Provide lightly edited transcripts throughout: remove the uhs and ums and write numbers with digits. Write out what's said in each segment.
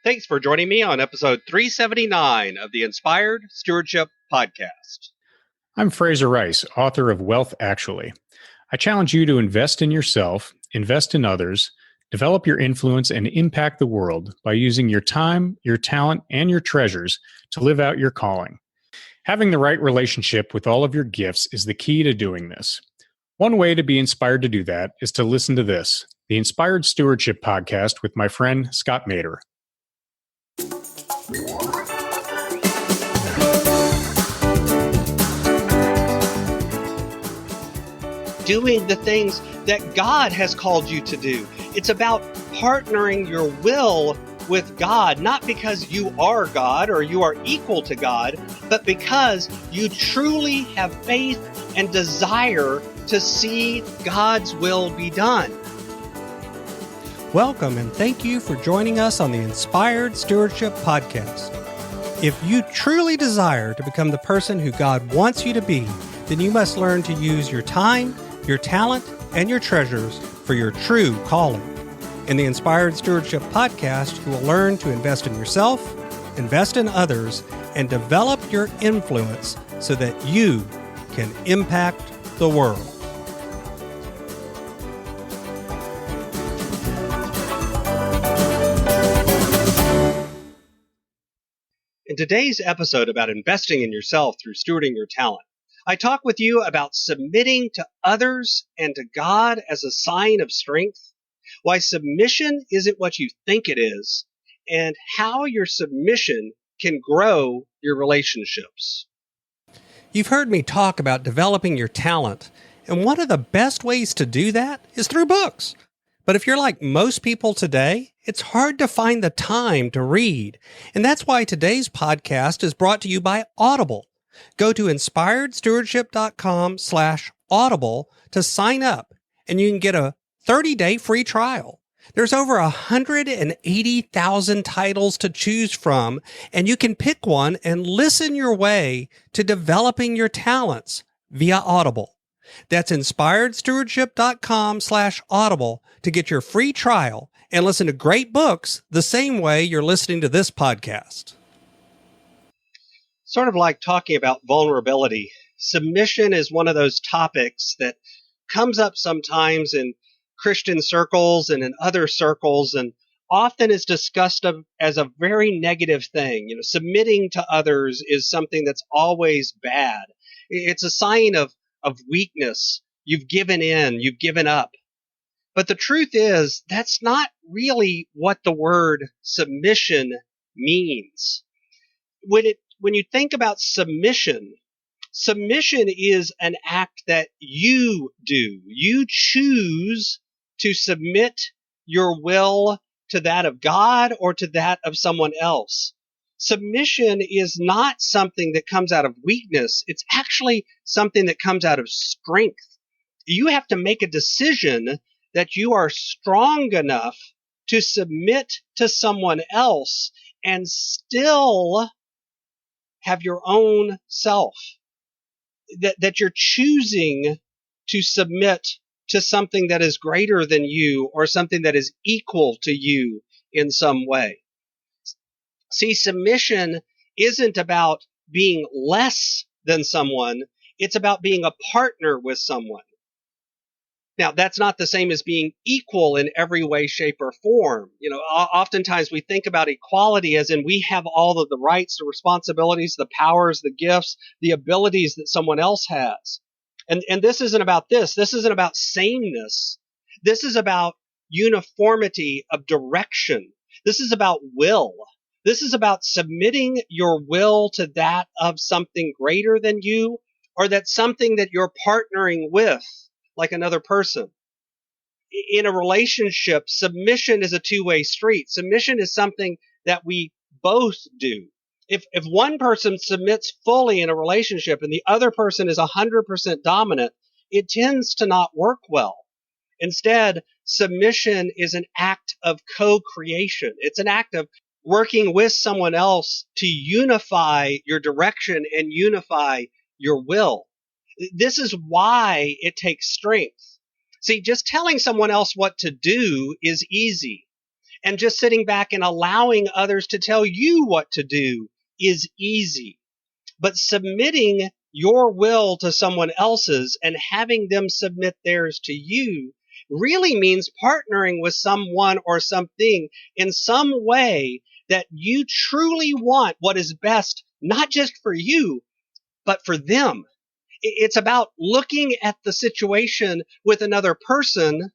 Thanks for joining me on episode 379 of the Inspired Stewardship Podcast. I'm Fraser Rice, author of Wealth Actually. I challenge you to invest in yourself, invest in others, develop your influence, and impact the world by using your time, your talent, and your treasures to live out your calling. Having the right relationship with all of your gifts is the key to doing this. One way to be inspired to do that is to listen to this, the Inspired Stewardship Podcast with my friend Scott Mader. Doing the things that God has called you to do. It's about partnering your will with God, not because you are God or you are equal to God, but because you truly have faith and desire to see God's will be done. Welcome and thank you for joining us on the Inspired Stewardship Podcast. If you truly desire to become the person who God wants you to be, then you must learn to use your time, your talent, and your treasures for your true calling. In the Inspired Stewardship Podcast, you will learn to invest in yourself, invest in others, and develop your influence so that you can impact the world. In today's episode about investing in yourself through stewarding your talent, I talk with you about submitting to others and to God as a sign of strength, why submission isn't what you think it is, and how your submission can grow your relationships. You've heard me talk about developing your talent, and one of the best ways to do that is through books. But if you're like most people today, it's hard to find the time to read, and that's why today's podcast is brought to you by Audible. Go to inspiredstewardship.com/audible to sign up, and you can get a 30-day free trial. There's over 180,000 titles to choose from, and you can pick one and listen your way to developing your talents via Audible. That's inspiredstewardship.com/audible to get your free trial and listen to great books the same way you're listening to this podcast. Sort of like talking about vulnerability, submission is one of those topics that comes up sometimes in Christian circles and in other circles, and often is discussed as a very negative thing. Submitting to others is something that's always bad. It's a sign of weakness. You've given in, you've given up. But the truth is, that's not really what the word submission means. When you think about submission, submission is an act that you do. You choose to submit your will to that of God or to that of someone else. Submission is not something that comes out of weakness. It's actually something that comes out of strength. You have to make a decision that you are strong enough to submit to someone else and still have your own self, that you're choosing to submit to something that is greater than you or something that is equal to you in some way. See, submission isn't about being less than someone. It's about being a partner with someone. Now, that's not the same as being equal in every way, shape, or form. Oftentimes we think about equality as in we have all of the rights, the responsibilities, the powers, the gifts, the abilities that someone else has. And this isn't about this. This isn't about sameness. This is about uniformity of direction. This is about will. This is about submitting your will to that of something greater than you, or that something that you're partnering with, like another person. In a relationship, submission is a two-way street. Submission is something that we both do. If one person submits fully in a relationship and the other person is 100% dominant, it tends to not work well. Instead, submission is an act of co-creation. It's an act of working with someone else to unify your direction and unify your will. This is why it takes strength. See, just telling someone else what to do is easy. And just sitting back and allowing others to tell you what to do is easy. But submitting your will to someone else's and having them submit theirs to you really means partnering with someone or something in some way that you truly want what is best, not just for you, but for them. It's about looking at the situation with another person,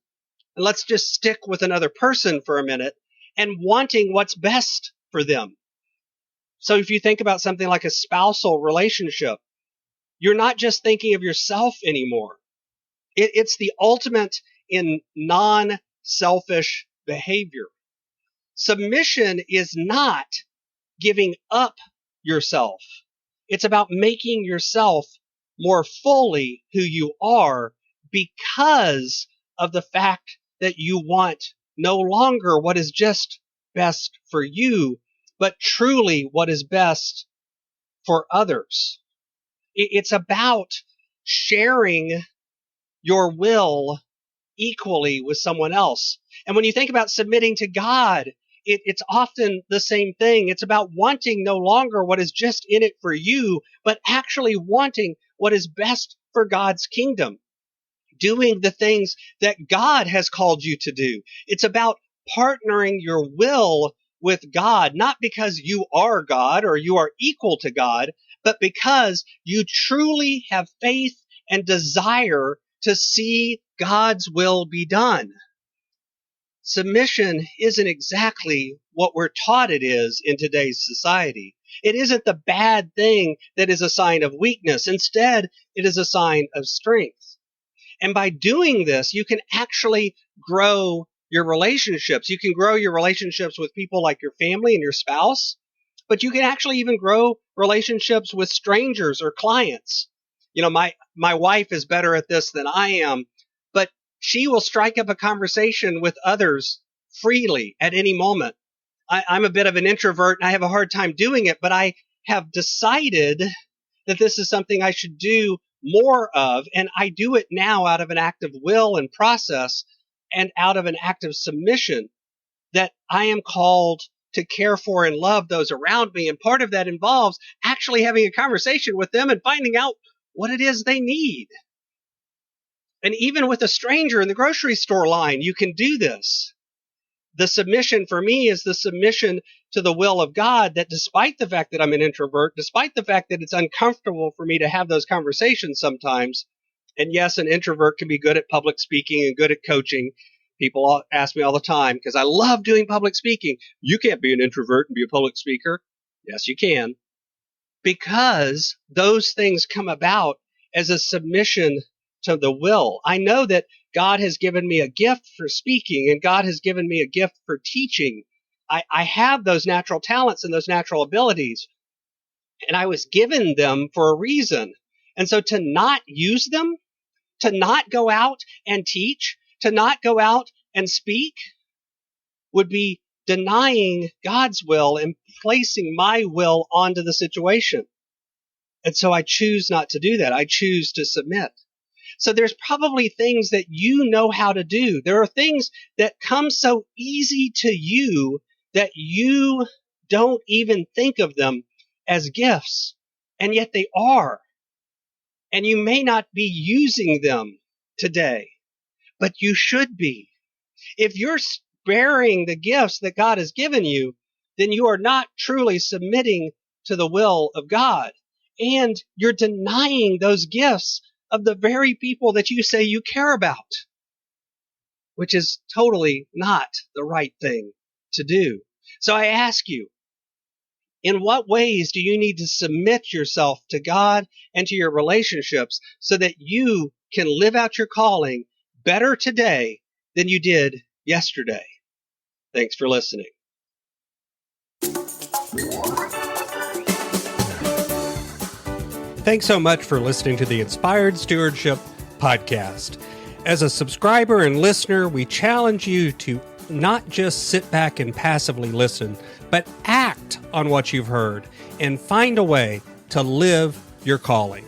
and let's just stick with another person for a minute, and wanting what's best for them. So if you think about something like a spousal relationship, you're not just thinking of yourself anymore. It's the ultimate in non-selfish behavior. Submission is not giving up yourself. It's about making yourself more fully who you are because of the fact that you want no longer what is just best for you, but truly what is best for others. It's about sharing your will equally with someone else. And when you think about submitting to God, it's often the same thing. It's about wanting no longer what is just in it for you, but actually wanting what is best for God's kingdom, doing the things that God has called you to do. It's about partnering your will with God, not because you are God or you are equal to God, but because you truly have faith and desire to see God's will be done. Submission isn't exactly what we're taught it is in today's society. It isn't the bad thing that is a sign of weakness. Instead, it is a sign of strength. And by doing this, you can actually grow your relationships. You can grow your relationships with people like your family and your spouse, but you can actually even grow relationships with strangers or clients. You know, my wife is better at this than I am, but she will strike up a conversation with others freely at any moment. I'm a bit of an introvert and I have a hard time doing it, but I have decided that this is something I should do more of, and I do it now out of an act of will and process and out of an act of submission, that I am called to care for and love those around me. And part of that involves actually having a conversation with them and finding out what it is they need. And even with a stranger in the grocery store line, you can do this. The submission for me is the submission to the will of God, that despite the fact that I'm an introvert, despite the fact that it's uncomfortable for me to have those conversations sometimes, and yes, an introvert can be good at public speaking and good at coaching. People ask me all the time, because I love doing public speaking. You can't be an introvert and be a public speaker. Yes, you can. Because those things come about as a submission to the will. I know that God has given me a gift for speaking, and God has given me a gift for teaching. I have those natural talents and those natural abilities, and I was given them for a reason. And so to not use them, to not go out and teach, to not go out and speak, would be denying God's will and placing my will onto the situation. And so I choose not to do that. I choose to submit. So there's probably things that you know how to do. There are things that come so easy to you that you don't even think of them as gifts, and yet they are. And you may not be using them today, but you should be. If you're sparing the gifts that God has given you, then you are not truly submitting to the will of God. And you're denying those gifts of the very people that you say you care about, which is totally not the right thing to do. So I ask you, in what ways do you need to submit yourself to God and to your relationships so that you can live out your calling better today than you did yesterday? Thanks for listening. Thanks so much for listening to the Inspired Stewardship podcast. As a subscriber and listener, we challenge you to not just sit back and passively listen, but act on what you've heard and find a way to live your calling.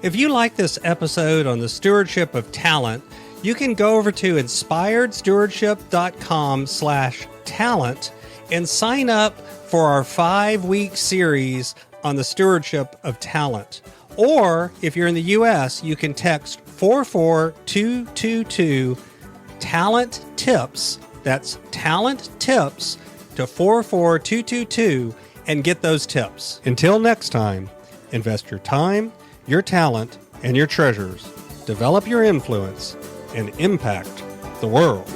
If you like this episode on the stewardship of talent, you can go over to inspiredstewardship.com/ talent and sign up for our 5-week series on the stewardship of talent. Or if you're in the U.S., you can text 44222 talent tips. That's talent tips to 44222 and get those tips. Until next time, invest your time, your talent, and your treasures. Develop your influence and impact the world.